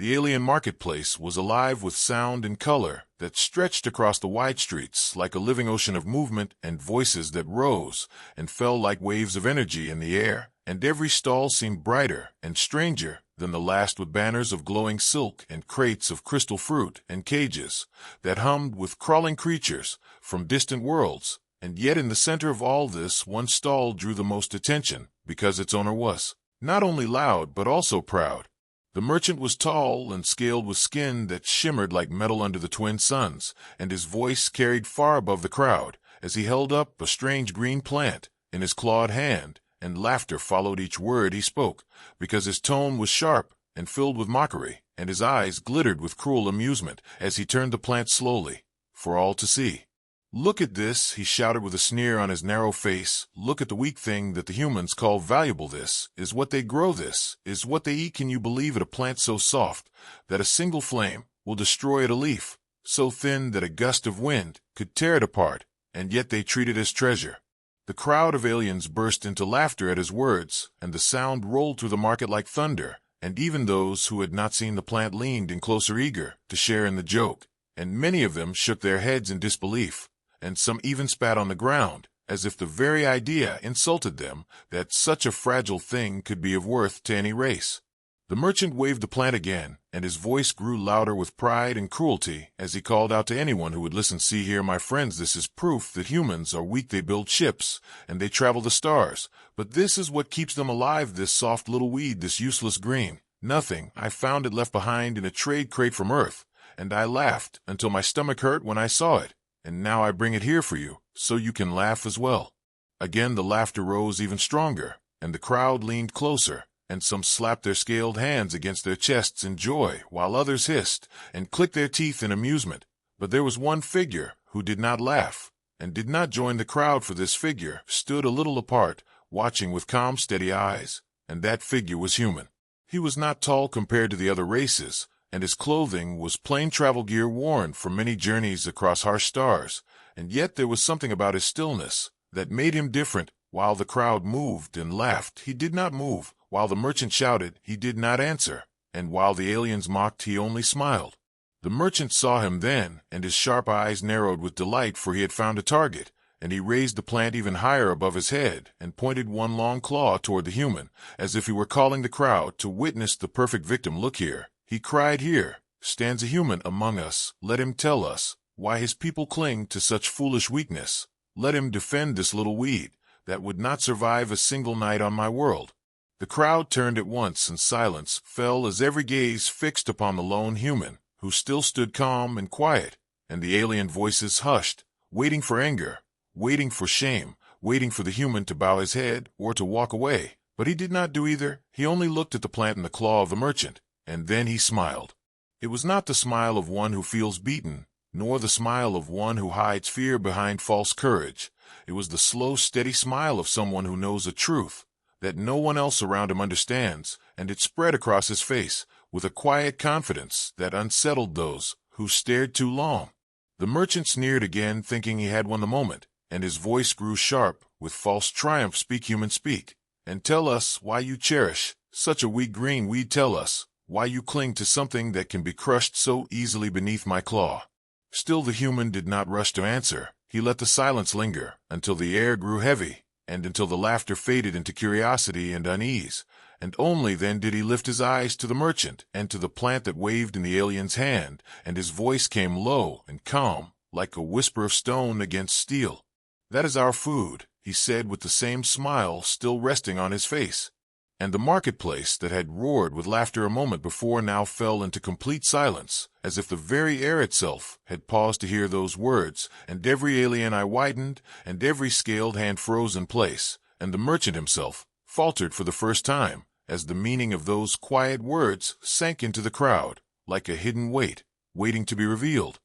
The alien marketplace was alive with sound and color that stretched across the wide streets like a living ocean of movement and voices that rose and fell like waves of energy in the air, and every stall seemed brighter and stranger than the last, with banners of glowing silk and crates of crystal fruit and cages that hummed with crawling creatures from distant worlds. And yet in the center of all this, one stall drew the most attention because its owner was not only loud but also proud. The merchant was tall and scaled with skin that shimmered like metal under the twin suns, and his voice carried far above the crowd as he held up a strange green plant in his clawed hand, and laughter followed each word he spoke, because his tone was sharp and filled with mockery, and his eyes glittered with cruel amusement as he turned the plant slowly for all to see. "Look at this," he shouted with a sneer on his narrow face. "Look at the weak thing that the humans call valuable. This is what they grow. This is what they eat. Can you believe it? A plant so soft that a single flame will destroy it, a leaf so thin that a gust of wind could tear it apart, and yet they treat it as treasure." The crowd of aliens burst into laughter at his words, and the sound rolled through the market like thunder, and even those who had not seen the plant leaned in closer, eager to share in the joke, and many of them shook their heads in disbelief, and some even spat on the ground, as if the very idea insulted them that such a fragile thing could be of worth to any race. The merchant waved the plant again, and his voice grew louder with pride and cruelty as he called out to anyone who would listen. "See here, my friends, this is proof that humans are weak. They build ships, and they travel the stars, but this is what keeps them alive, this soft little weed, this useless green nothing. I found it left behind in a trade crate from Earth, and I laughed until my stomach hurt when I saw it. And now I bring it here for you, so you can laugh as well." Again the laughter rose even stronger, and the crowd leaned closer, and some slapped their scaled hands against their chests in joy, while others hissed and clicked their teeth in amusement. But there was one figure who did not laugh, and did not join the crowd, for this figure stood a little apart, watching with calm, steady eyes, and that figure was human. He was not tall compared to the other races, and his clothing was plain travel gear worn from many journeys across harsh stars, and yet there was something about his stillness that made him different. While the crowd moved and laughed, he did not move. While the merchant shouted, he did not answer, and while the aliens mocked, he only smiled. The merchant saw him then, and his sharp eyes narrowed with delight, for he had found a target, and he raised the plant even higher above his head and pointed one long claw toward the human, as if he were calling the crowd to witness the perfect victim. "Look here," he cried, "here stands a human among us. Let him tell us why his people cling to such foolish weakness. Let him defend this little weed that would not survive a single night on my world." The crowd turned at once, and silence fell as every gaze fixed upon the lone human, who still stood calm and quiet, and the alien voices hushed, waiting for anger, waiting for shame, waiting for the human to bow his head or to walk away. But he did not do either. He only looked at the plant in the claw of the merchant, and then he smiled. It was not the smile of one who feels beaten, nor the smile of one who hides fear behind false courage. It was the slow, steady smile of someone who knows a truth that no one else around him understands, and it spread across his face with a quiet confidence that unsettled those who stared too long. The merchant sneered again, thinking he had won the moment, and his voice grew sharp with false triumph. "Speak, human, speak, and tell us why you cherish such a weak green weed. Tell us why you cling to something that can be crushed so easily beneath my claw." Still the human did not rush to answer. He let the silence linger until the air grew heavy, and until the laughter faded into curiosity and unease, and only then did he lift his eyes to the merchant and to the plant that waved in the alien's hand, and his voice came low and calm, like a whisper of stone against steel. "That is our food," he said with the same smile still resting on his face. And the marketplace that had roared with laughter a moment before now fell into complete silence, as if the very air itself had paused to hear those words, and every alien eye widened, and every scaled hand froze in place, and the merchant himself faltered for the first time, as the meaning of those quiet words sank into the crowd, like a hidden weight, waiting to be revealed.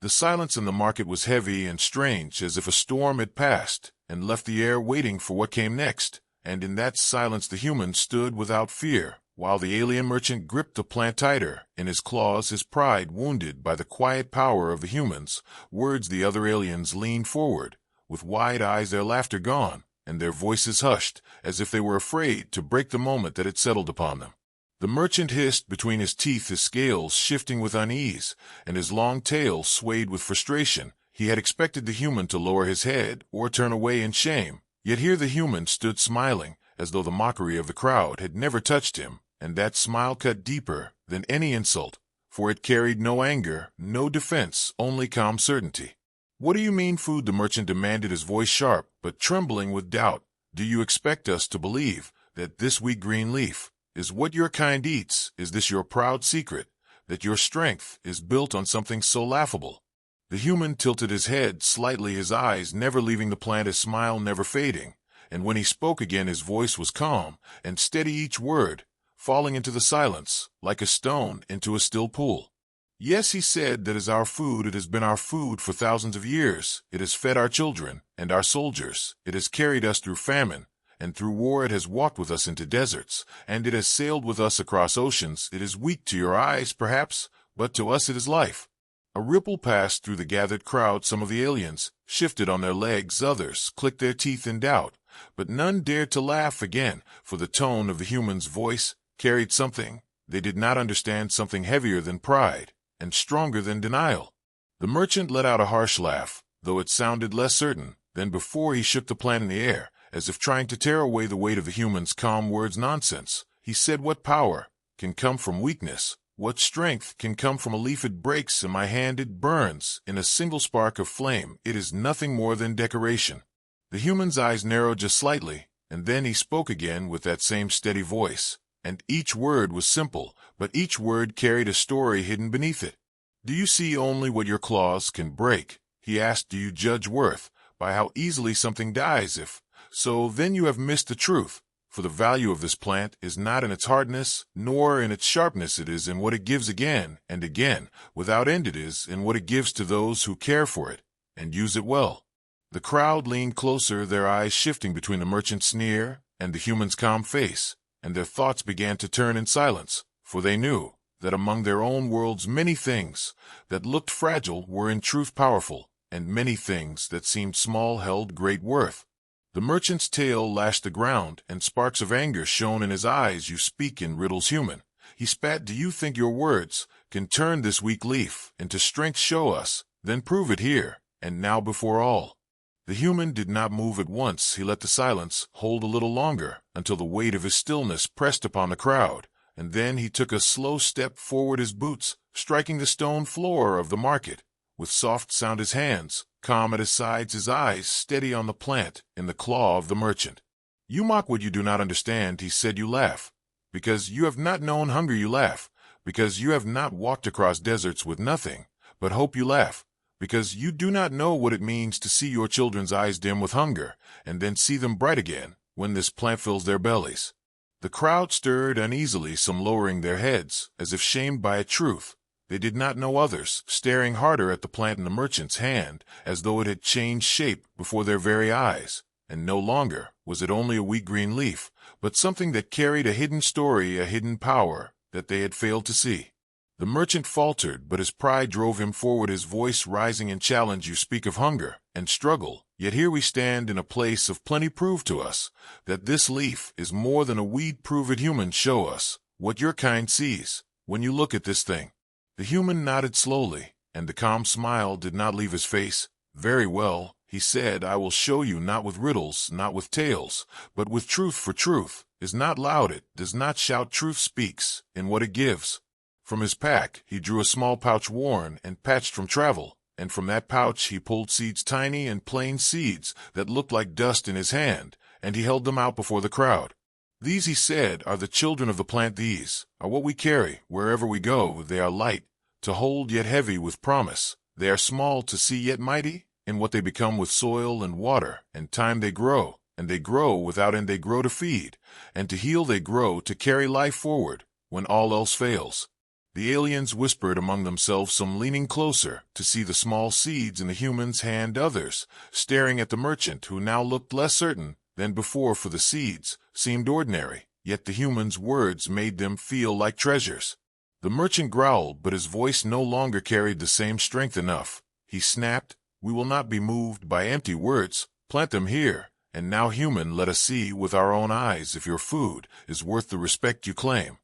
The silence in the market was heavy and strange, as if a storm had passed, and left the air waiting for what came next. And in that silence the human stood without fear, while the alien merchant gripped the plant tighter in his claws, his pride wounded by the quiet power of the human's words. The other aliens leaned forward, with wide eyes, their laughter gone, and their voices hushed, as if they were afraid to break the moment that had settled upon them. The merchant hissed between his teeth, his scales shifting with unease, and his long tail swayed with frustration. He had expected the human to lower his head or turn away in shame, yet here the human stood smiling, as though the mockery of the crowd had never touched him, and that smile cut deeper than any insult, for it carried no anger, no defense, only calm certainty. "What do you mean food?" the merchant demanded, his voice sharp, but trembling with doubt. "Do you expect us to believe that this weak green leaf is what your kind eats? Is this your proud secret, that your strength is built on something so laughable?" The human tilted his head slightly, his eyes never leaving the plant, his smile never fading, and when he spoke again his voice was calm and steady, each word falling into the silence like a stone into a still pool. "Yes," he said, "that is our food. It has been our food for thousands of years. It has fed our children and our soldiers. It has carried us through famine and through war. It has walked with us into deserts, and it has sailed with us across oceans. It is weak to your eyes, perhaps, but to us it is life." A ripple passed through the gathered crowd. Some of the aliens shifted on their legs, others clicked their teeth in doubt, but none dared to laugh again, for the tone of the human's voice carried something they did not understand, something heavier than pride and stronger than denial. The merchant let out a harsh laugh, though it sounded less certain than before. He shook the plant in the air, as if trying to tear away the weight of the human's calm words. "Nonsense," he said. "What power can come from weakness? What strength can come from a leaf? It breaks in my hand, it burns in a single spark of flame. It is nothing more than decoration." The human's eyes narrowed just slightly, and then he spoke again with that same steady voice, and each word was simple, but each word carried a story hidden beneath it. "Do you see only what your claws can break?" he asked. "Do you judge worth by how easily something dies? If so, then you have missed the truth. For the value of this plant is not in its hardness, nor in its sharpness. It is in what it gives again and again, without end. It is in what it gives to those who care for it and use it well." The crowd leaned closer, their eyes shifting between the merchant's sneer and the human's calm face, and their thoughts began to turn in silence, for they knew that among their own worlds many things that looked fragile were in truth powerful, and many things that seemed small held great worth. The merchant's tail lashed the ground, and sparks of anger shone in his eyes. "You speak in riddles, human," he spat. "Do you think your words can turn this weak leaf into strength? Show us, then prove it here, and now before all." The human did not move at once. He let the silence hold a little longer, until the weight of his stillness pressed upon the crowd, and then he took a slow step forward, his boots striking the stone floor of the market. With soft sound, his hands calm at his sides, his eyes steady on the plant in the claw of the merchant. "You mock what you do not understand," he said. "You laugh because you have not known hunger. You laugh because you have not walked across deserts with nothing but hope. You laugh because you do not know what it means to see your children's eyes dim with hunger and then see them bright again when this plant fills their bellies." The crowd stirred uneasily, some lowering their heads as if shamed by a truth they did not know, others staring harder at the plant in the merchant's hand as though it had changed shape before their very eyes, and no longer was it only a weak green leaf, but something that carried a hidden story, a hidden power that they had failed to see. The merchant faltered, but his pride drove him forward, his voice rising in challenge. "You speak of hunger and struggle, yet here we stand in a place of plenty. Prove to us that this leaf is more than a weed. Prove it, human. Show us what your kind sees when you look at this thing." The human nodded slowly, and the calm smile did not leave his face. "Very well," he said, "I will show you, not with riddles, not with tales, but with truth. For truth is not loud, it does not shout. Truth speaks in what it gives." From his pack he drew a small pouch, worn and patched from travel, and from that pouch he pulled seeds, tiny and plain seeds that looked like dust, in his hand, and he held them out before the crowd. "These," he said, "are the children of the plant. These are what we carry wherever we go. They are light to hold, yet heavy with promise. They are small to see, yet mighty in what they become with soil and water and time. They grow, and they grow without end. They grow to feed and to heal. They grow to carry life forward when all else fails." The aliens whispered among themselves, some leaning closer to see the small seeds in the human's hand, others staring at the merchant, who now looked less certain than before, for the seeds seemed ordinary, yet the human's words made them feel like treasures. The merchant growled, but his voice no longer carried the same strength. "Enough," he snapped. "We will not be moved by empty words. Plant them here, and now, human, let us see with our own eyes if your food is worth the respect you claim."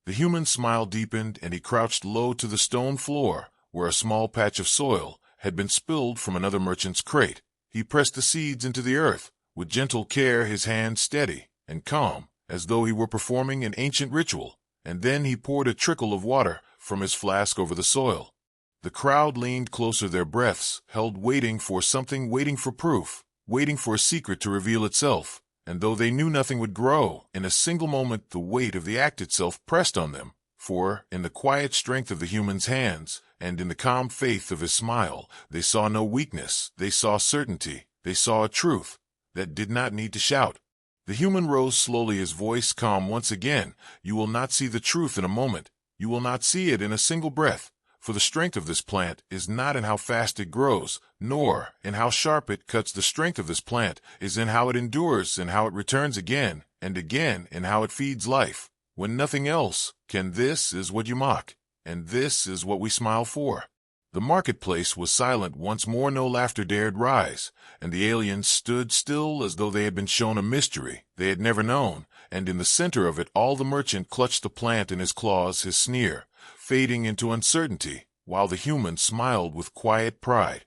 The human's smile deepened, and he crouched low to the stone floor, where a small patch of soil had been spilled from another merchant's crate. He pressed the seeds into the earth, with gentle care, his hands steady and calm, as though he were performing an ancient ritual, and then he poured a trickle of water from his flask over the soil. The crowd leaned closer, their breaths held, waiting for something, waiting for proof, waiting for a secret to reveal itself, and though they knew nothing would grow, in a single moment the weight of the act itself pressed on them, for, in the quiet strength of the human's hands, and in the calm faith of his smile, they saw no weakness, they saw certainty, they saw a truth that did not need to shout. The human rose slowly, his voice calm once again. You will not see the truth in a moment. You will not see it in a single breath. For the strength of this plant is not in how fast it grows, nor in how sharp it cuts. The strength of this plant is in how it endures, and how it returns again and again, and how it feeds life when nothing else can. This is what you mock, and this is what we smile for. The marketplace was silent once more. No laughter dared rise, and the aliens stood still as though they had been shown a mystery they had never known, and in the center of it all the merchant clutched the plant in his claws, his sneer fading into uncertainty, while the human smiled with quiet pride.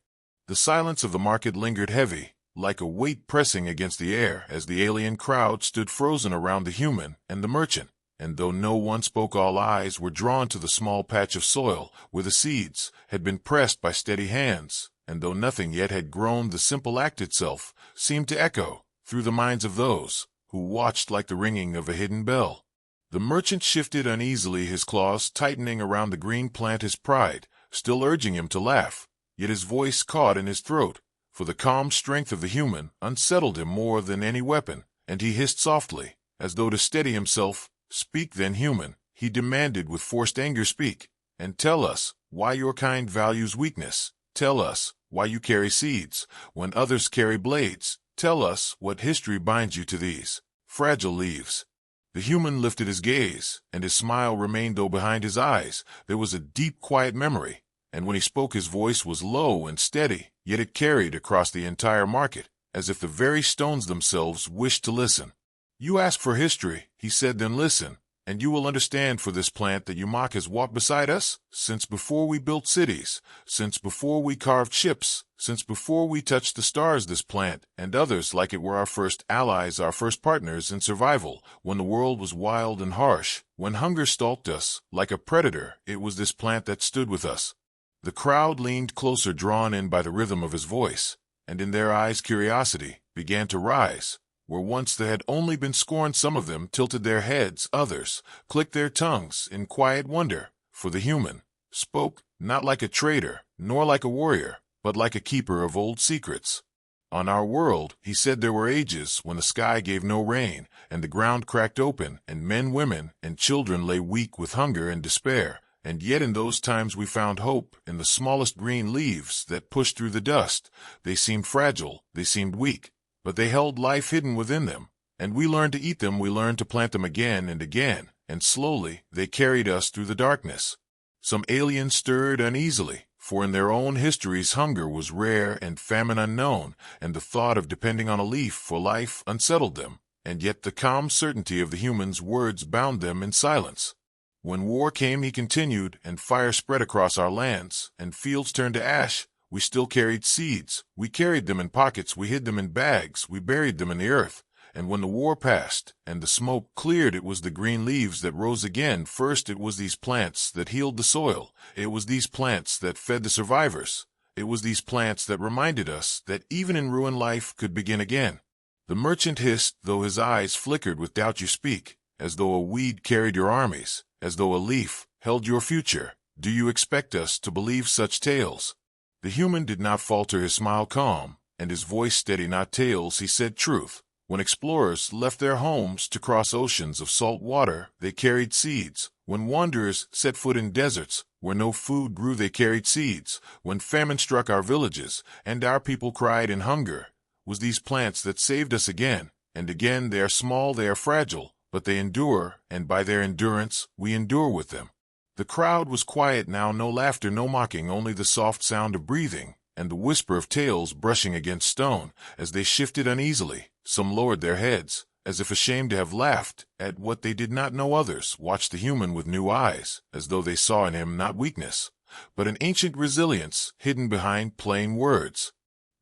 The silence of the market lingered heavy, like a weight pressing against the air, as the alien crowd stood frozen around the human and the merchant, and though no one spoke, all eyes were drawn to the small patch of soil where the seeds had been pressed by steady hands, and though nothing yet had grown, the simple act itself seemed to echo through the minds of those who watched like the ringing of a hidden bell. The merchant shifted uneasily, his claws tightening around the green plant, his pride still urging him to laugh, yet his voice caught in his throat, for the calm strength of the human unsettled him more than any weapon, and he hissed softly, as though to steady himself. Speak then, human, he demanded with forced anger. Speak, and tell us why your kind values weakness. Tell us why you carry seeds when others carry blades. Tell us what history binds you to these fragile leaves. The human lifted his gaze, and his smile remained, though behind his eyes there was a deep, quiet memory, and when he spoke his voice was low and steady, yet it carried across the entire market, as if the very stones themselves wished to listen. You ask for history, he said, then listen, and you will understand. For this plant that you mock has walked beside us since before we built cities, since before we carved ships, since before we touched the stars. This plant and others like it were our first allies, our first partners in survival, when the world was wild and harsh, when hunger stalked us like a predator. It was this plant that stood with us. The crowd leaned closer, drawn in by the rhythm of his voice, and in their eyes curiosity began to rise. Where once there had only been scorn, some of them tilted their heads, others clicked their tongues in quiet wonder, for the human spoke not like a traitor, nor like a warrior, but like a keeper of old secrets. On our world, he said, there were ages when the sky gave no rain, and the ground cracked open, and men, women, and children lay weak with hunger and despair, and yet in those times we found hope in the smallest green leaves that pushed through the dust. They seemed fragile, they seemed weak, but they held life hidden within them, and we learned to eat them, we learned to plant them again and again, and slowly they carried us through the darkness. Some aliens stirred uneasily, for in their own histories hunger was rare and famine unknown, and the thought of depending on a leaf for life unsettled them, and yet the calm certainty of the human's words bound them in silence. When war came, he continued, and fire spread across our lands, and fields turned to ash, we still carried seeds. We carried them in pockets, we hid them in bags, we buried them in the earth. And when the war passed, and the smoke cleared, it was the green leaves that rose again. First it was these plants that healed the soil. It was these plants that fed the survivors. It was these plants that reminded us that even in ruin life could begin again. The merchant hissed, though his eyes flickered with doubt. You speak, as though a weed carried your armies, as though a leaf held your future. Do you expect us to believe such tales? The human did not falter, his smile calm, and his voice steady. Not tales, he said, truth. When explorers left their homes to cross oceans of salt water, they carried seeds. When wanderers set foot in deserts where no food grew, they carried seeds. When famine struck our villages and our people cried in hunger, was these plants that saved us again and again. They are small, they are fragile, but they endure, and by their endurance we endure with them. The crowd was quiet now, no laughter, no mocking, only the soft sound of breathing and the whisper of tails brushing against stone as they shifted uneasily. Some lowered their heads, as if ashamed to have laughed at what they did not know. Others watched the human with new eyes, as though they saw in him not weakness, but an ancient resilience hidden behind plain words.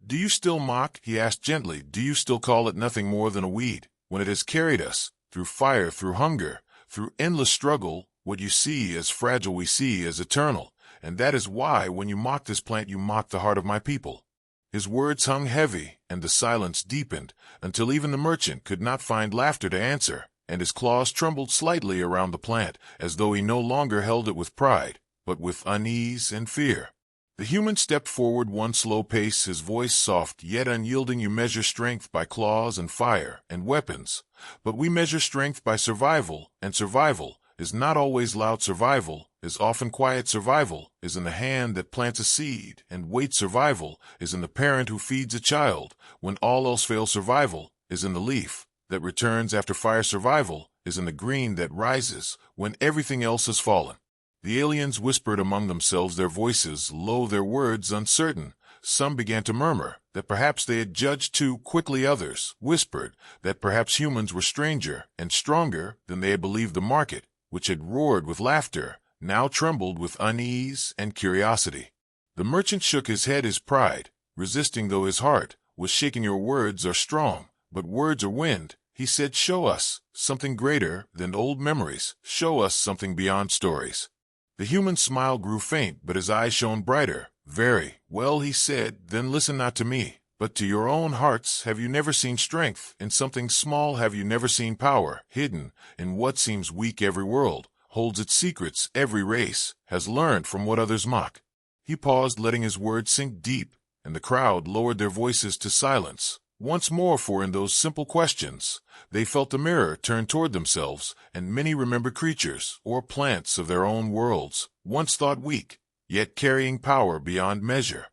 "Do you still mock?" he asked gently. "Do you still call it nothing more than a weed, when it has carried us, through fire, through hunger, through endless struggle? What you see as fragile we see as eternal, and that is why when you mock this plant you mock the heart of my people." His words hung heavy, and the silence deepened, until even the merchant could not find laughter to answer, and his claws trembled slightly around the plant, as though he no longer held it with pride, but with unease and fear. The human stepped forward one slow pace, his voice soft yet unyielding. "You measure strength by claws and fire and weapons, but we measure strength by survival, and survival is not always loud. Survival is often quiet. Survival is in the hand that plants a seed, and wait. Survival is in the parent who feeds a child. When all else fails, survival is in the leaf that returns after fire. Survival is in the green that rises when everything else has fallen." The aliens whispered among themselves, their voices low, their words uncertain. Some began to murmur that perhaps they had judged too quickly. Others whispered that perhaps humans were stranger and stronger than they had believed. The market, which had roared with laughter, now trembled with unease and curiosity. The merchant shook his head, his pride resisting, though his heart was shaking. "Your words are strong, but words are wind," he said. "Show us something greater than old memories. Show us something beyond stories." The human smile grew faint, but his eyes shone brighter. "Very well," he said, "then listen not to me, but to your own hearts. Have you never seen strength in something small? Have you never seen power hidden in what seems weak? Every world holds its secrets. Every race has learned from what others mock." He paused, letting his words sink deep, and the crowd lowered their voices to silence once more, for in those simple questions they felt the mirror turn toward themselves, and many remembered creatures or plants of their own worlds, once thought weak, yet carrying power beyond measure.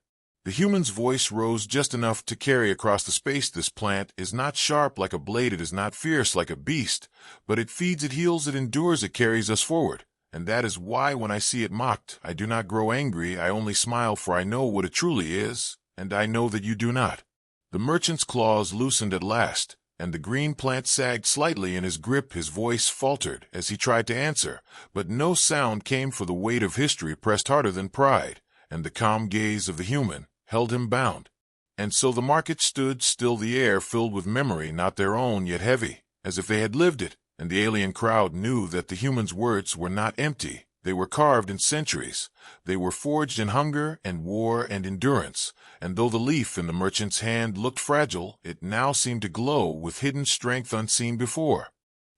The human's voice rose just enough to carry across the space. "This plant is not sharp like a blade, it is not fierce like a beast, but it feeds, it heals, it endures, it carries us forward. And that is why when I see it mocked, I do not grow angry, I only smile, for I know what it truly is, and I know that you do not." The merchant's claws loosened at last, and the green plant sagged slightly in his grip. His voice faltered as he tried to answer, but no sound came, for the weight of history pressed harder than pride, and the calm gaze of the human held him bound. And so the market stood still, the air filled with memory, not their own, yet heavy, as if they had lived it, and the alien crowd knew that the human's words were not empty. They were carved in centuries. They were forged in hunger and war and endurance, and though the leaf in the merchant's hand looked fragile, it now seemed to glow with hidden strength unseen before.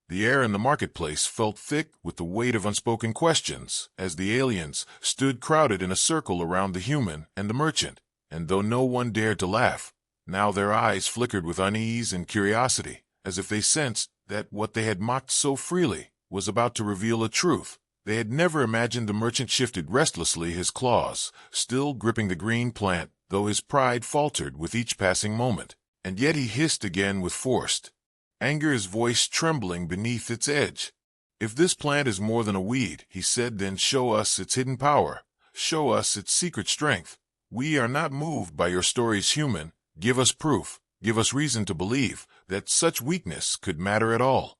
The air in the marketplace felt thick with the weight of unspoken questions, as the aliens stood crowded in a circle around the human and the merchant, and though no one dared to laugh, now their eyes flickered with unease and curiosity, as if they sensed that what they had mocked so freely was about to reveal a truth they had never imagined. The merchant shifted restlessly, his claws still gripping the green plant, though his pride faltered with each passing moment, and yet he hissed again with forced anger, his voice trembling beneath its edge. "If this plant is more than a weed," he said, "then show us its hidden power. Show us its secret strength. We are not moved by your stories, human. Give us proof. Give us reason to believe that such weakness could matter at all."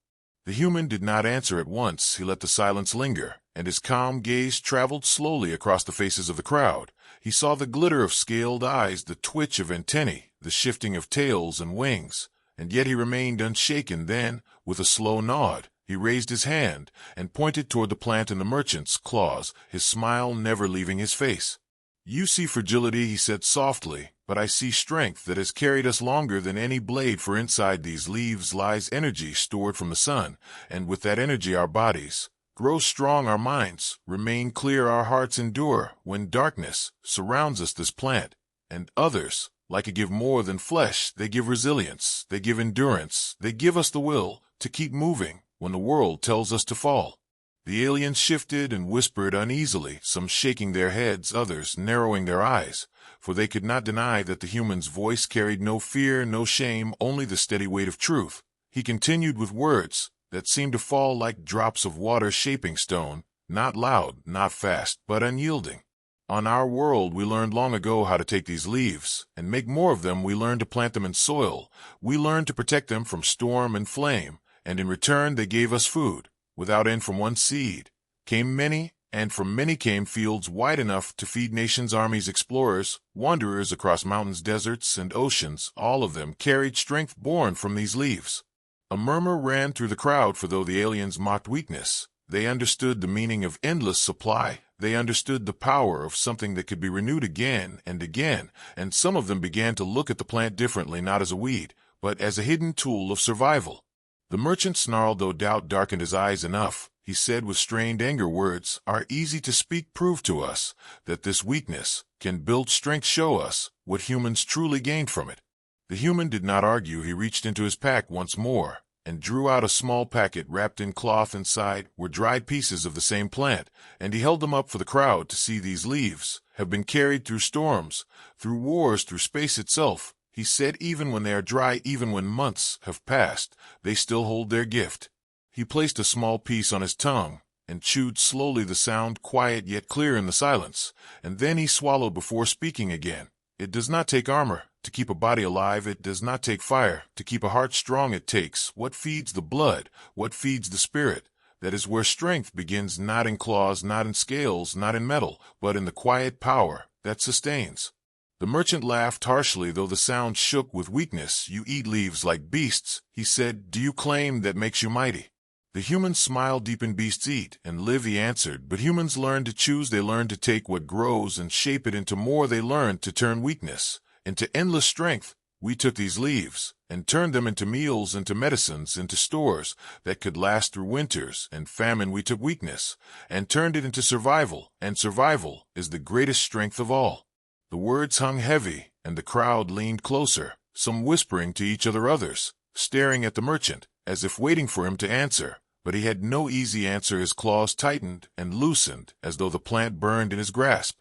The human did not answer at once. He let the silence linger, and his calm gaze traveled slowly across the faces of the crowd. He saw the glitter of scaled eyes, the twitch of antennae, the shifting of tails and wings, and yet he remained unshaken. Then, with a slow nod, he raised his hand and pointed toward the plant in the merchant's claws, his smile never leaving his face. "You see fragility," he said softly, "but I see strength that has carried us longer than any blade, for inside these leaves lies energy stored from the sun, and with that energy our bodies grow strong, our minds remain clear, our hearts endure when darkness surrounds us. This plant and others like it give more than flesh. They give resilience, they give endurance, they give us the will to keep moving when the world tells us to fall." The aliens shifted and whispered uneasily, some shaking their heads, others narrowing their eyes, for they could not deny that the human's voice carried no fear, no shame, only the steady weight of truth. He continued with words that seemed to fall like drops of water shaping stone, not loud, not fast, but unyielding. On our world, we learned long ago how to take these leaves and make more of them. We learned to plant them in soil. We learned to protect them from storm and flame, and in return they gave us food. Without end, from one seed came many, and from many came fields wide enough to feed nations, armies, explorers, wanderers across mountains, deserts, and oceans. All of them carried strength born from these leaves. A murmur ran through the crowd, for though the aliens mocked weakness, they understood the meaning of endless supply. They understood the power of something that could be renewed again and again, and some of them began to look at the plant differently, not as a weed, but as a hidden tool of survival. The merchant snarled, though doubt darkened his eyes. Enough, he said with strained anger. Words are easy to speak. Prove to us that this weakness can build strength. Show us what humans truly gained from it. The human did not argue. He reached into his pack once more and drew out a small packet wrapped in cloth. Inside were dried pieces of the same plant, and he held them up for the crowd to see. These leaves have been carried through storms, through wars, through space itself. He said, even when they are dry, even when months have passed, they still hold their gift. He placed a small piece on his tongue and chewed slowly, the sound quiet yet clear in the silence, and then he swallowed before speaking again. It does not take armor to keep a body alive. It does not take fire to keep a heart strong. It takes what feeds the blood, what feeds the spirit. That is where strength begins, not in claws, not in scales, not in metal, but in the quiet power that sustains. The merchant laughed harshly, though the sound shook with weakness. You eat leaves like beasts, he said. Do you claim that makes you mighty? The humans smiled. Deep. Beasts eat and live, he answered, but humans learn to choose. They learn to take what grows and shape it into more. They learn to turn weakness into endless strength. We took these leaves and turned them into meals, into medicines, into stores that could last through winters and famine. We took weakness and turned it into survival, and survival is the greatest strength of all. The words hung heavy, and the crowd leaned closer, some whispering to each other, others staring at the merchant, as if waiting for him to answer. But he had no easy answer. His claws tightened and loosened, as though the plant burned in his grasp.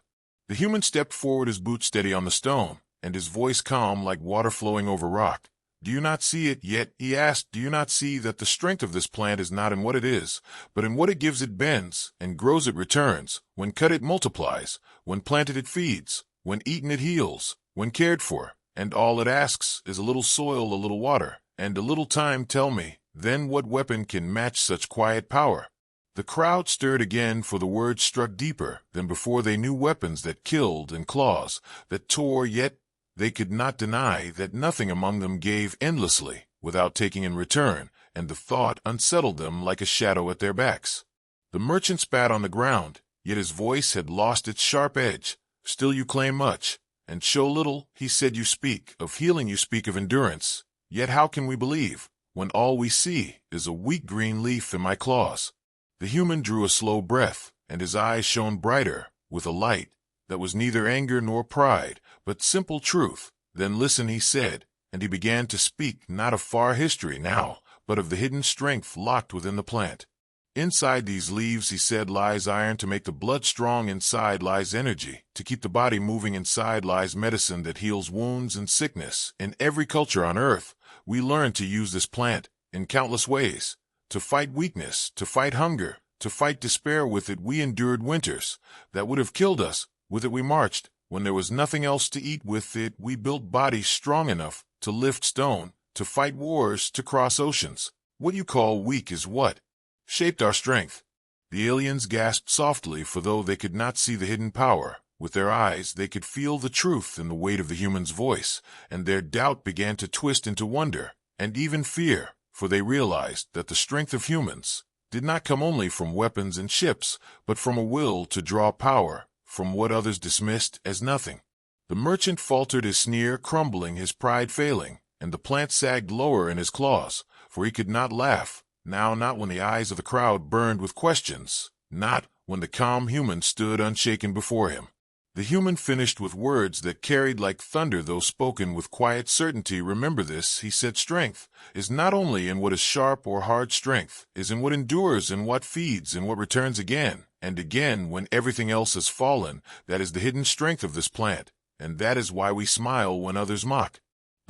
The human stepped forward, his boots steady on the stone, and his voice calm like water flowing over rock. Do you not see it yet? He asked. Do you not see that the strength of this plant is not in what it is, but in what it gives? It bends and grows, it returns. When cut, it multiplies. When planted, it feeds. When eaten, it heals. When cared for, and all it asks is a little soil, a little water, and a little time. Tell me, then, what weapon can match such quiet power? The crowd stirred again, for the words struck deeper than before. They knew weapons that killed and claws that tore, yet they could not deny that nothing among them gave endlessly without taking in return, and the thought unsettled them like a shadow at their backs. The merchant spat on the ground, yet his voice had lost its sharp edge. Still you claim much, and show little, he said. You speak of healing, you speak of endurance, yet how can we believe when all we see is a weak green leaf in my claws? The human drew a slow breath, and his eyes shone brighter with a light that was neither anger nor pride, but simple truth. Then listen, he said, and he began to speak, not of far history now, but of the hidden strength locked within the plant. Inside these leaves, he said, lies iron to make the blood strong. Inside lies energy to keep the body moving. Inside lies medicine that heals wounds and sickness. In every culture on earth, we learn to use this plant in countless ways. To fight weakness, to fight hunger, to fight despair. With it we endured winters that would have killed us. With it we marched when there was nothing else to eat. With it we built bodies strong enough to lift stone, to fight wars, to cross oceans. What you call weak is what shaped our strength. The aliens gasped softly, for though they could not see the hidden power with their eyes, they could feel the truth in the weight of the human's voice, and their doubt began to twist into wonder and even fear, for they realized that the strength of humans did not come only from weapons and ships, but from a will to draw power from what others dismissed as nothing. The merchant faltered, his sneer crumbling, his pride failing, and the plant sagged lower in his claws, for he could not laugh now, not when the eyes of the crowd burned with questions, not when the calm human stood unshaken before him. The human finished with words that carried like thunder, though spoken with quiet certainty. Remember this, he said, strength is not only in what is sharp or hard. Strength is in what endures, in what feeds, in what returns again and again when everything else has fallen. That is the hidden strength of this plant, and that is why we smile when others mock.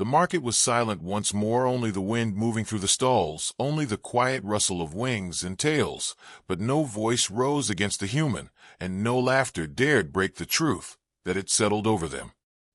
The market was silent once more, only the wind moving through the stalls, only the quiet rustle of wings and tails, but no voice rose against the human, and no laughter dared break the truth that had settled over them.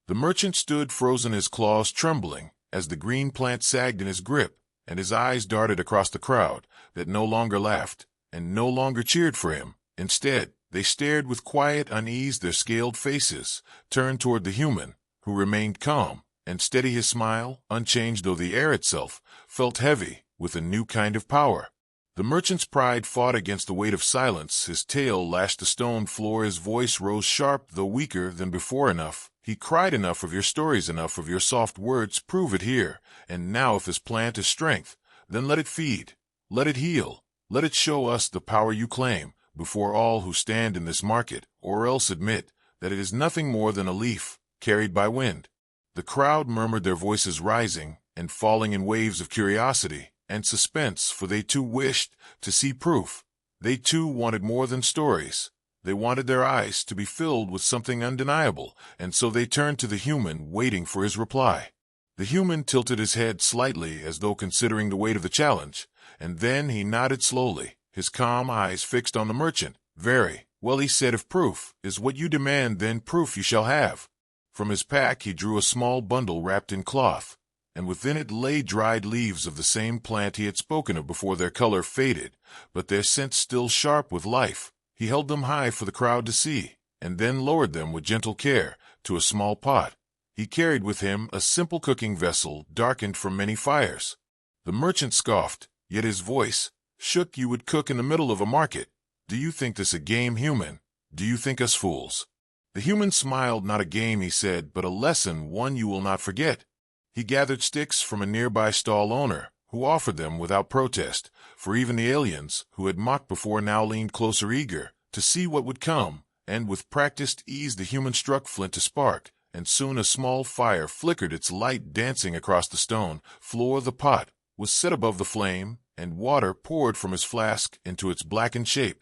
The merchant stood frozen, his claws trembling, as the green plant sagged in his grip, and his eyes darted across the crowd that no longer laughed and no longer cheered for him. Instead, they stared with quiet unease, their scaled faces turned toward the human, who remained calm and steady, his smile unchanged, though the air itself felt heavy with a new kind of power. The merchant's pride fought against the weight of silence. His tail lashed the stone floor, his voice rose sharp, though weaker than before. Enough, he cried, enough of your stories, enough of your soft words. Prove it here and now. If this plant is strength, then let it feed, let it heal, let it show us the power you claim before all who stand in this market, or else admit that it is nothing more than a leaf carried by wind. The crowd murmured, their voices rising and falling in waves of curiosity and suspense, for they too wished to see proof. They too wanted more than stories. They wanted their eyes to be filled with something undeniable, and so they turned to the human, waiting for his reply. The human tilted his head slightly as though considering the weight of the challenge, and then he nodded slowly, his calm eyes fixed on the merchant. Very well, he said, if proof is what you demand, then proof you shall have. From his pack he drew a small bundle wrapped in cloth, and within it lay dried leaves of the same plant he had spoken of before. Their color faded, but their scent still sharp with life. He held them high for the crowd to see, and then lowered them with gentle care to a small pot. He carried with him a simple cooking vessel darkened from many fires. The merchant scoffed, yet his voice shook. You would cook in the middle of a market? Do you think this a game, human? Do you think us fools? The human smiled. Not a game, he said, but a lesson, one you will not forget. He gathered sticks from a nearby stall owner, who offered them without protest, for even the aliens, who had mocked before, now leaned closer, eager to see what would come, and with practiced ease the human struck flint to spark, and soon a small fire flickered, its light dancing across the stone floor. The pot was set above the flame, and water poured from his flask into its blackened shape.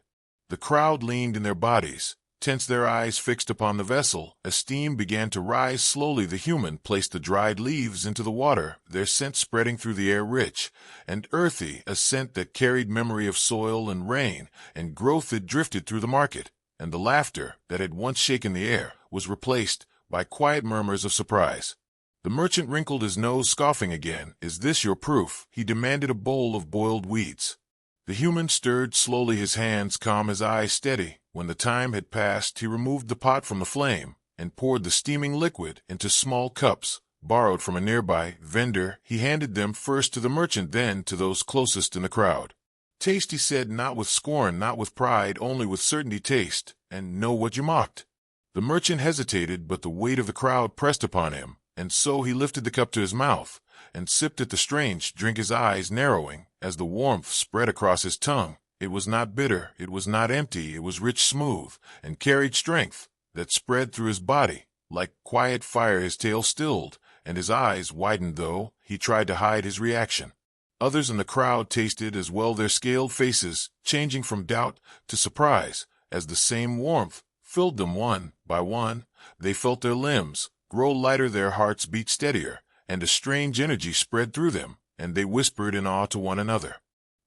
The crowd leaned in their bodies, tense, their eyes fixed upon the vessel. As steam began to rise slowly, the human placed the dried leaves into the water, their scent spreading through the air, rich and earthy, a scent that carried memory of soil and rain and growth. It drifted through the market, and the laughter that had once shaken the air was replaced by quiet murmurs of surprise. The merchant wrinkled his nose, scoffing again. Is this your proof? He demanded. A bowl of boiled weeds. The human stirred slowly, his hands calm, his eyes steady. When the time had passed, he removed the pot from the flame and poured the steaming liquid into small cups, borrowed from a nearby vendor. He handed them first to the merchant, then to those closest in the crowd. Taste, he said, not with scorn, not with pride, only with certainty. Taste, and know what you mocked. The merchant hesitated, but the weight of the crowd pressed upon him, and so he lifted the cup to his mouth and sipped at the strange drink, his eyes narrowing as the warmth spread across his tongue. It was not bitter, it was not empty, it was rich, smooth, and carried strength that spread through his body. Like quiet fire his tail stilled, and his eyes widened, though he tried to hide his reaction. Others in the crowd tasted as well, their scaled faces changing from doubt to surprise as the same warmth filled them. One by one, they felt their limbs grow lighter, their hearts beat steadier, and a strange energy spread through them, and they whispered in awe to one another.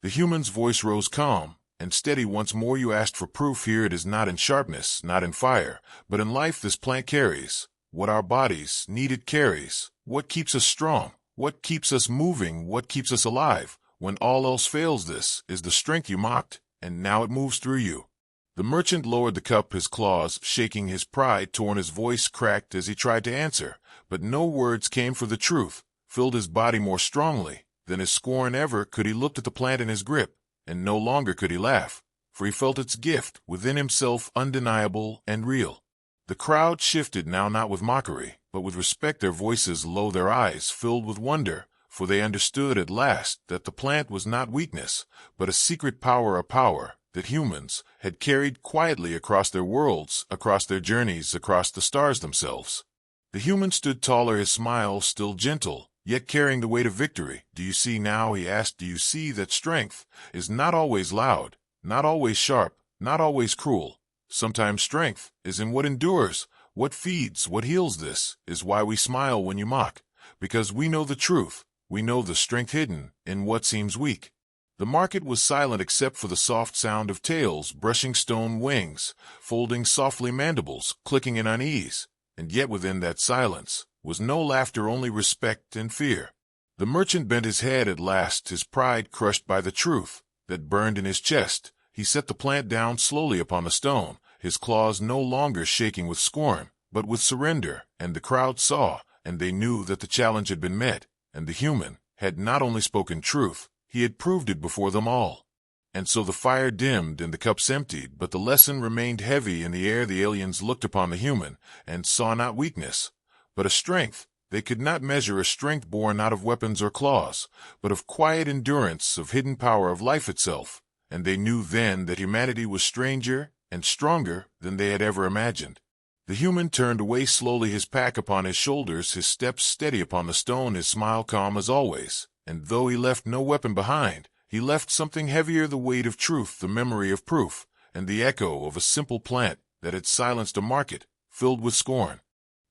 The human's voice rose calm and steady once more. You asked for proof. Here it is, not in sharpness, not in fire, but in life. This plant carries what our bodies need. It carries what keeps us strong, what keeps us moving, what keeps us alive. When all else fails, this is the strength you mocked, and now it moves through you. The merchant lowered the cup, his claws shaking, his pride torn, his voice cracked as he tried to answer, but no words came, for the truth filled his body more strongly than his scorn ever could. He looked at the plant in his grip, and no longer could he laugh, for he felt its gift within himself, undeniable and real. The crowd shifted now, not with mockery, but with respect, their voices low, their eyes filled with wonder, for they understood at last that the plant was not weakness, but a secret power, a power that humans had carried quietly across their worlds, across their journeys, across the stars themselves. The human stood taller, his smile still gentle, yet carrying the weight of victory. Do you see now, he asked, do you see that strength is not always loud, not always sharp, not always cruel? Sometimes strength is in what endures, what feeds, what heals. This is why we smile when you mock, because we know the truth. We know the strength hidden in what seems weak. The market was silent except for the soft sound of tails brushing stone wings, folding softly mandibles, clicking in unease. And yet within that silence was no laughter, only respect and fear. The merchant bent his head at last, his pride crushed by the truth that burned in his chest. He set the plant down slowly upon the stone, his claws no longer shaking with scorn, but with surrender, and the crowd saw, and they knew that the challenge had been met, and the human had not only spoken truth, he had proved it before them all. And so the fire dimmed and the cups emptied, but the lesson remained heavy in the air. The aliens looked upon the human, and saw not weakness, but a strength. They could not measure a strength born not of weapons or claws, but of quiet endurance, of hidden power, of life itself. And they knew then that humanity was stranger and stronger than they had ever imagined. The human turned away slowly, his pack upon his shoulders, his steps steady upon the stone, his smile calm as always. And though he left no weapon behind, he left something heavier, the weight of truth, the memory of proof, and the echo of a simple plant that had silenced a market filled with scorn.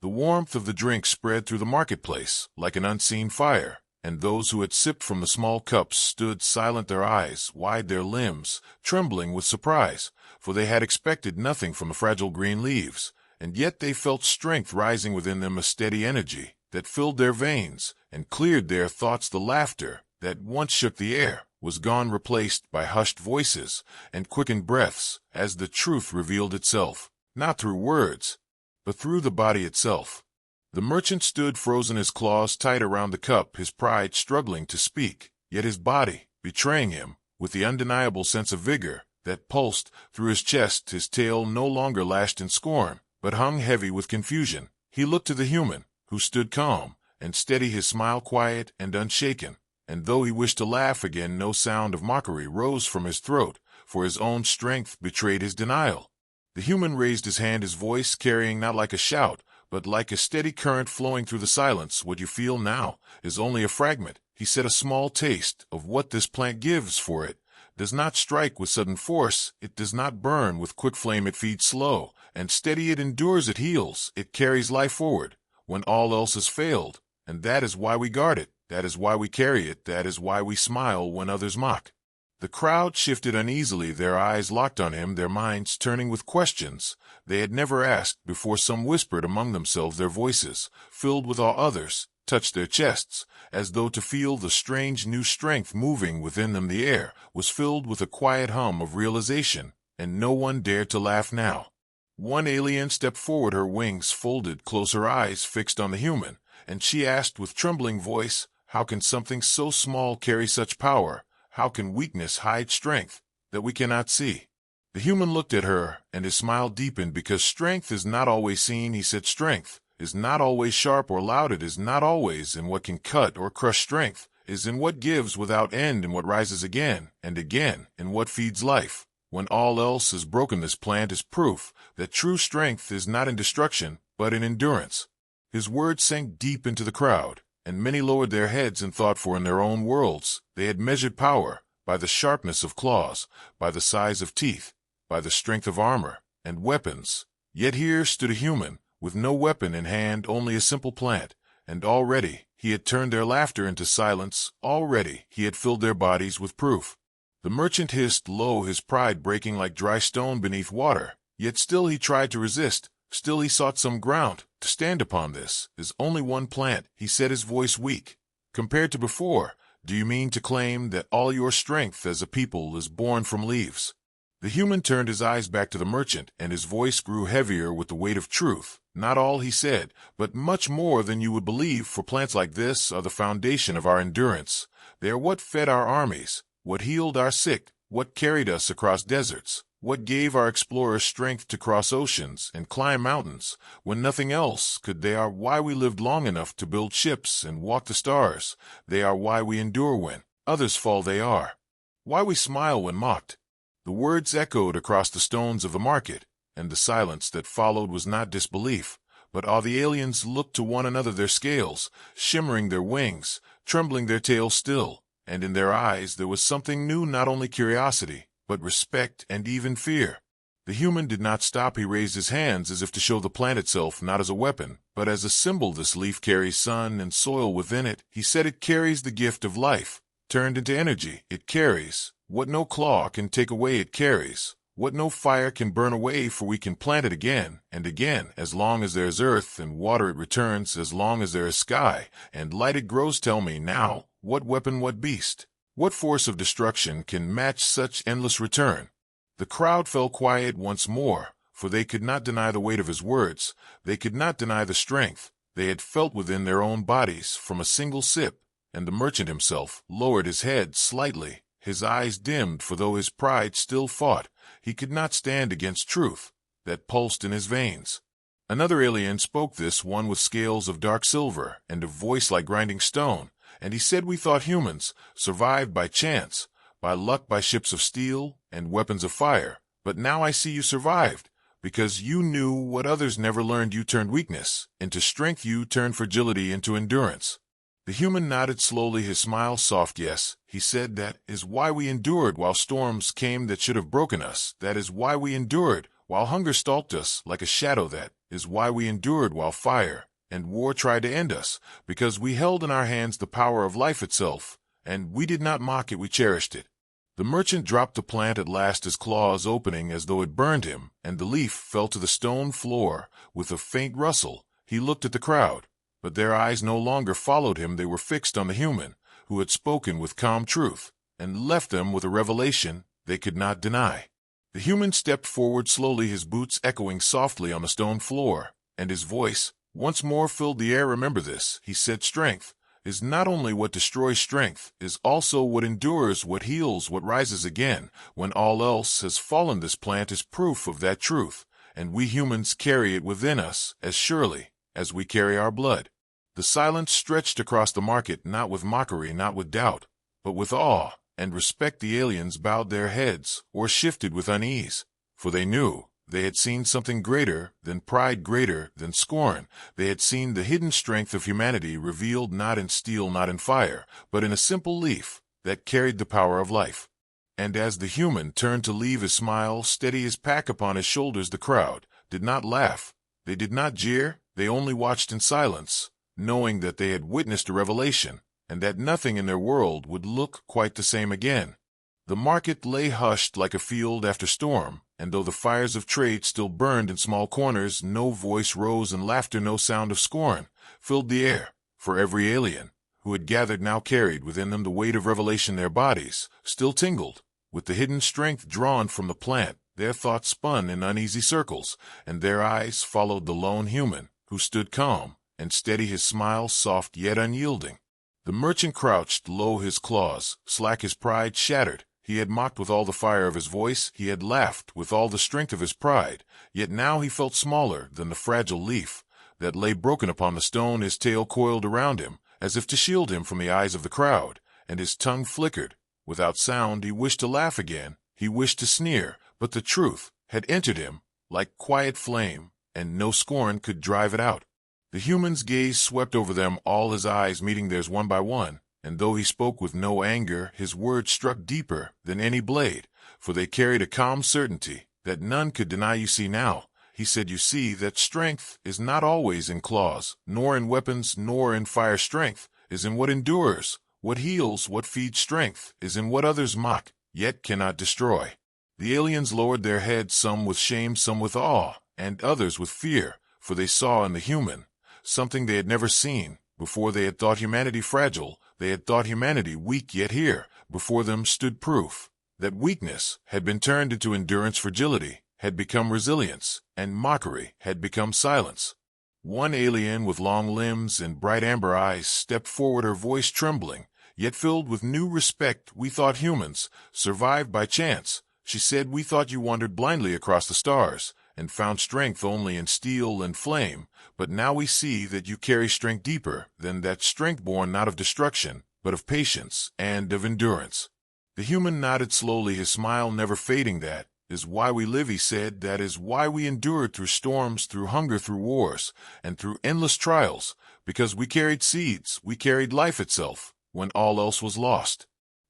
The warmth of the drink spread through the marketplace like an unseen fire, and those who had sipped from the small cups stood silent, their eyes wide, their limbs trembling with surprise, for they had expected nothing from the fragile green leaves, and yet they felt strength rising within them, a steady energy that filled their veins and cleared their thoughts. The laughter that once shook the air was gone, replaced by hushed voices and quickened breaths, as the truth revealed itself, not through words, but through the body itself. The merchant stood frozen, his claws tight around the cup, his pride struggling to speak, yet his body betraying him with the undeniable sense of vigor that pulsed through his chest. His tail no longer lashed in scorn, but hung heavy with confusion. He looked to the human, who stood calm and steady, his smile quiet and unshaken. And though he wished to laugh again, no sound of mockery rose from his throat, for his own strength betrayed his denial. The human raised his hand, his voice carrying not like a shout, but like a steady current flowing through the silence. What you feel now is only a fragment, he said, a small taste of what this plant gives, for it does not strike with sudden force, it does not burn with quick flame, it feeds slow and steady, it endures, it heals, it carries life forward when all else has failed, and that is why we guard it, that is why we carry it, that is why we smile when others mock. The crowd shifted uneasily, their eyes locked on him, their minds turning with questions they had never asked before. Some whispered among themselves, their voices, filled with awe. Others touched their chests, as though to feel the strange new strength moving within them. The air was filled with a quiet hum of realization, and no one dared to laugh now. One alien stepped forward, her wings folded close, her eyes fixed on the human, and she asked with trembling voice, "How can something so small carry such power? How can weakness hide strength that we cannot see?" The human looked at her, and his smile deepened, because strength is not always seen, he said. Strength is not always sharp or loud. It is not always in what can cut or crush. Strength is in what gives without end, in what rises again and again, in what feeds life. When all else is broken, this plant is proof that true strength is not in destruction, but in endurance. His words sank deep into the crowd, and many lowered their heads in thought, for in their own worlds they had measured power by the sharpness of claws, by the size of teeth, by the strength of armor and weapons. Yet here stood a human, with no weapon in hand, only a simple plant, and already he had turned their laughter into silence, already he had filled their bodies with proof. The merchant hissed low, his pride breaking like dry stone beneath water, yet still he tried to resist, still he sought some ground to stand upon. This is only one plant, he said, his voice weak compared to before. Do you mean to claim that all your strength as a people is born from leaves? The human turned his eyes back to the merchant, and his voice grew heavier with the weight of truth. Not all, he said, but much more than you would believe, for plants like this are the foundation of our endurance. They are what fed our armies, what healed our sick, what carried us across deserts, what gave our explorers strength to cross oceans and climb mountains when nothing else could. They are why we lived long enough to build ships and walk the stars. They are why we endure when others fall. They are why we smile when mocked. The words echoed across the stones of the market, and the silence that followed was not disbelief, but awe. The aliens looked to one another, their scales shimmering, their wings trembling, their tails still, and in their eyes there was something new, not only curiosity, but respect and even fear. The human did not stop. He raised his hands as if to show the plant itself not as a weapon, but as a symbol. This leaf carries sun and soil within it. He said it carries the gift of life, turned into energy. It carries what no claw can take away. It carries what no fire can burn away, for we can plant it again and again. As long as there is earth and water it returns, as long as there is sky and light it grows. Tell me now, what weapon, what beast, what force of destruction can match such endless return? The crowd fell quiet once more, for they could not deny the weight of his words. They could not deny the strength they had felt within their own bodies from a single sip. And the merchant himself lowered his head slightly, his eyes dimmed, for though his pride still fought, he could not stand against truth that pulsed in his veins. Another alien spoke, this one with scales of dark silver and a voice like grinding stone, and he said, we thought humans survived by chance, by luck, by ships of steel and weapons of fire. But now I see you survived, because you knew what others never learned. You turned weakness into strength. You turned fragility into endurance. The human nodded slowly, his smile soft. Yes, he said, that is why we endured while storms came that should have broken us. That is why we endured while hunger stalked us like a shadow. That is why we endured while fire and war tried to end us, because we held in our hands the power of life itself, and we did not mock it, we cherished it. The merchant dropped the plant at last, his claws opening as though it burned him, and the leaf fell to the stone floor with a faint rustle. He looked at the crowd, but their eyes no longer followed him. They were fixed on the human who had spoken with calm truth and left them with a revelation they could not deny. The human stepped forward slowly, his boots echoing softly on the stone floor, and his voice once more filled the air. Remember this, he said, strength is not only what destroys, strength is also what endures, what heals, what rises again when all else has fallen. This plant is proof of that truth, and we humans carry it within us as surely as we carry our blood. The silence stretched across the market, not with mockery, not with doubt, but with awe and respect. The aliens bowed their heads or shifted with unease, for they knew they had seen something greater than pride, greater than scorn. They had seen the hidden strength of humanity revealed not in steel, not in fire, but in a simple leaf that carried the power of life. And as the human turned to leave, his smile steady, his pack upon his shoulders, the crowd did not laugh, they did not jeer, they only watched in silence, knowing that they had witnessed a revelation, and that nothing in their world would look quite the same again. The market lay hushed like a field after storm, and though the fires of trade still burned in small corners, no voice rose in laughter, no sound of scorn filled the air, for every alien who had gathered now carried within them the weight of revelation. Their bodies still tingled with the hidden strength drawn from the plant. Their thoughts spun in uneasy circles, and their eyes followed the lone human who stood calm and steady, his smile soft yet unyielding. The merchant crouched low, his claws slack, his pride shattered. He had mocked with all the fire of his voice, he had laughed with all the strength of his pride, yet now he felt smaller than the fragile leaf that lay broken upon the stone. His tail coiled around him as if to shield him from the eyes of the crowd, and his tongue flickered without sound. He wished to laugh again, he wished to sneer, but the truth had entered him like quiet flame, and no scorn could drive it out. The human's gaze swept over them, all his eyes meeting theirs one by one, and though he spoke with no anger, his words struck deeper than any blade, for they carried a calm certainty that none could deny. You see now, he said, you see that strength is not always in claws, nor in weapons, nor in fire. Strength is in what endures, what heals, what feeds. Strength is in what others mock, yet cannot destroy. The aliens lowered their heads, some with shame, some with awe, and others with fear, for they saw in the human something they had never seen before. They had thought humanity fragile, they had thought humanity weak, yet here before them stood proof that weakness had been turned into endurance, fragility had become resilience, and mockery had become silence. One alien with long limbs and bright amber eyes stepped forward, her voice trembling, yet filled with new respect. We thought humans survived by chance, she said. We thought you wandered blindly across the stars and found strength only in steel and flame, but now we see that you carry strength deeper than that, strength born not of destruction, but of patience and of endurance. The human nodded slowly, his smile never fading. That is why we live, he said. That is why we endured through storms, through hunger, through wars, and through endless trials, because we carried seeds, we carried life itself, when all else was lost.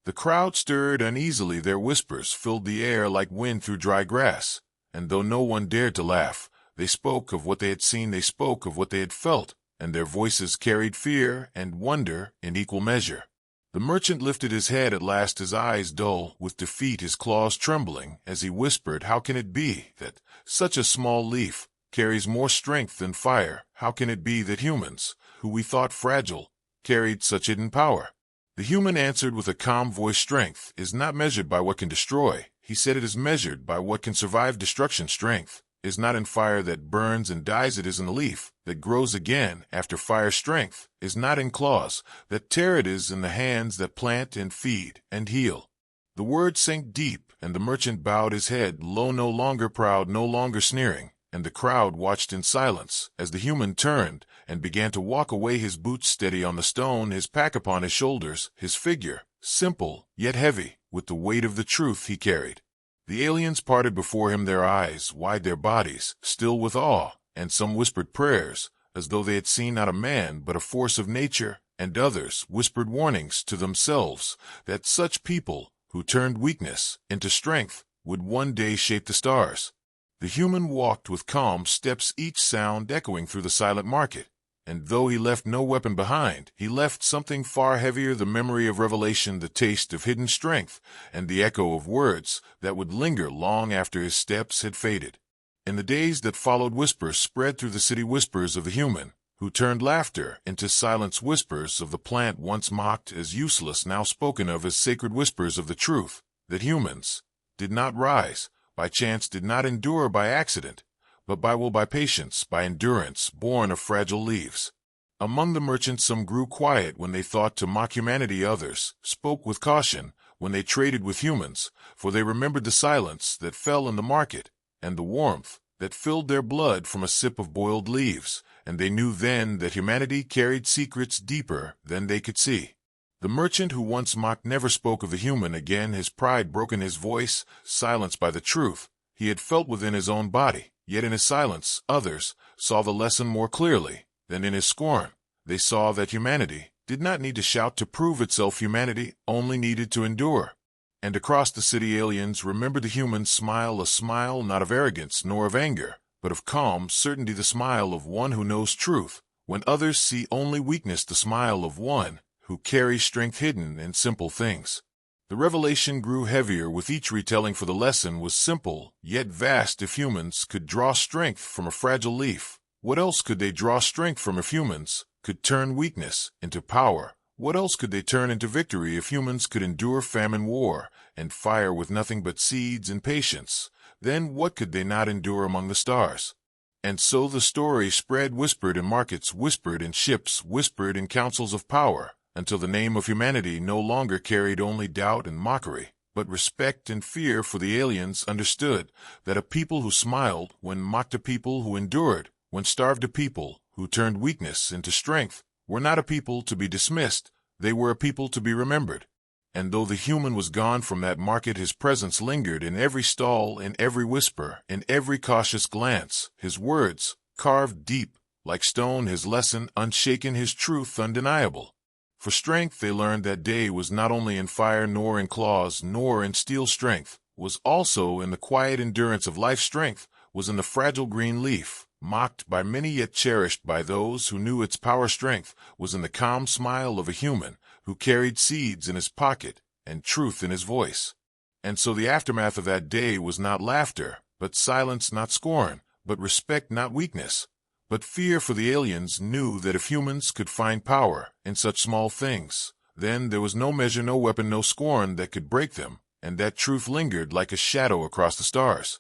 The crowd stirred uneasily, their whispers filled the air like wind through dry grass, and though no one dared to laugh, they spoke of what they had seen, they spoke of what they had felt, and their voices carried fear and wonder in equal measure. The merchant lifted his head at last, his eyes dull with defeat, his claws trembling, as he whispered, "How can it be that such a small leaf carries more strength than fire? How can it be that humans, who we thought fragile, carried such hidden power?" The human answered with a calm voice, "Strength is not measured by what can destroy," he said. "It is measured by what can survive destruction. Strength is not in fire that burns and dies. It is in the leaf that grows again after fire. Strength is not in claws that tear. It is in the hands that plant and feed and heal." The words sank deep, and the merchant bowed his head low, no longer proud, no longer sneering, and the crowd watched in silence as the human turned and began to walk away, his boots steady on the stone, his pack upon his shoulders, his figure simple yet heavy with the weight of the truth he carried. The aliens parted before him, their eyes wide, their bodies still with awe, and some whispered prayers as though they had seen not a man but a force of nature, and others whispered warnings to themselves that such people who turned weakness into strength would one day shape the stars. The human walked with calm steps, each sound echoing through the silent market, and though he left no weapon behind, he left something far heavier, the memory of revelation, the taste of hidden strength, and the echo of words that would linger long after his steps had faded. In the days that followed, whispers spread through the city, whispers of the human who turned laughter into silence, whispers of the plant once mocked as useless, now spoken of as sacred, whispers of the truth that humans did not rise by chance, did not endure by accident, but by will, by patience, by endurance, born of fragile leaves. Among the merchants some grew quiet when they thought to mock humanity, others spoke with caution when they traded with humans, for they remembered the silence that fell in the market and the warmth that filled their blood from a sip of boiled leaves, and they knew then that humanity carried secrets deeper than they could see. The merchant who once mocked never spoke of the human again, his pride broken, his voice silenced by the truth he had felt within his own body. Yet in his silence, others saw the lesson more clearly than in his scorn. They saw that humanity did not need to shout to prove itself. Humanity only needed to endure. And across the city, aliens remembered the human smile, a smile not of arrogance nor of anger, but of calm certainty, the smile of one who knows truth when others see only weakness, the smile of one who carries strength hidden in simple things. The revelation grew heavier with each retelling, for the lesson was simple yet vast. If humans could draw strength from a fragile leaf, what else could they draw strength from? If humans could turn weakness into power, what else could they turn into victory? If humans could endure famine, war, and fire with nothing but seeds and patience, then what could they not endure among the stars? And so the story spread, whispered in markets, whispered in ships, whispered in councils of power, until the name of humanity no longer carried only doubt and mockery, but respect and fear, for the aliens understood that a people who smiled when mocked, a people who endured when starved, a people who turned weakness into strength, were not a people to be dismissed, they were a people to be remembered. And though the human was gone from that market, his presence lingered in every stall, in every whisper, in every cautious glance, his words carved deep like stone, his lesson unshaken, his truth undeniable. For strength, they learned that day, was not only in fire, nor in claws, nor in steel. Strength was also in the quiet endurance of life. Strength was in the fragile green leaf, mocked by many yet cherished by those who knew its power. Strength was in the calm smile of a human who carried seeds in his pocket and truth in his voice. And so the aftermath of that day was not laughter, but silence, not scorn, but respect, not weakness, but fear, for the aliens knew that if humans could find power in such small things, then there was no measure, no weapon, no scorn that could break them, and that truth lingered like a shadow across the stars.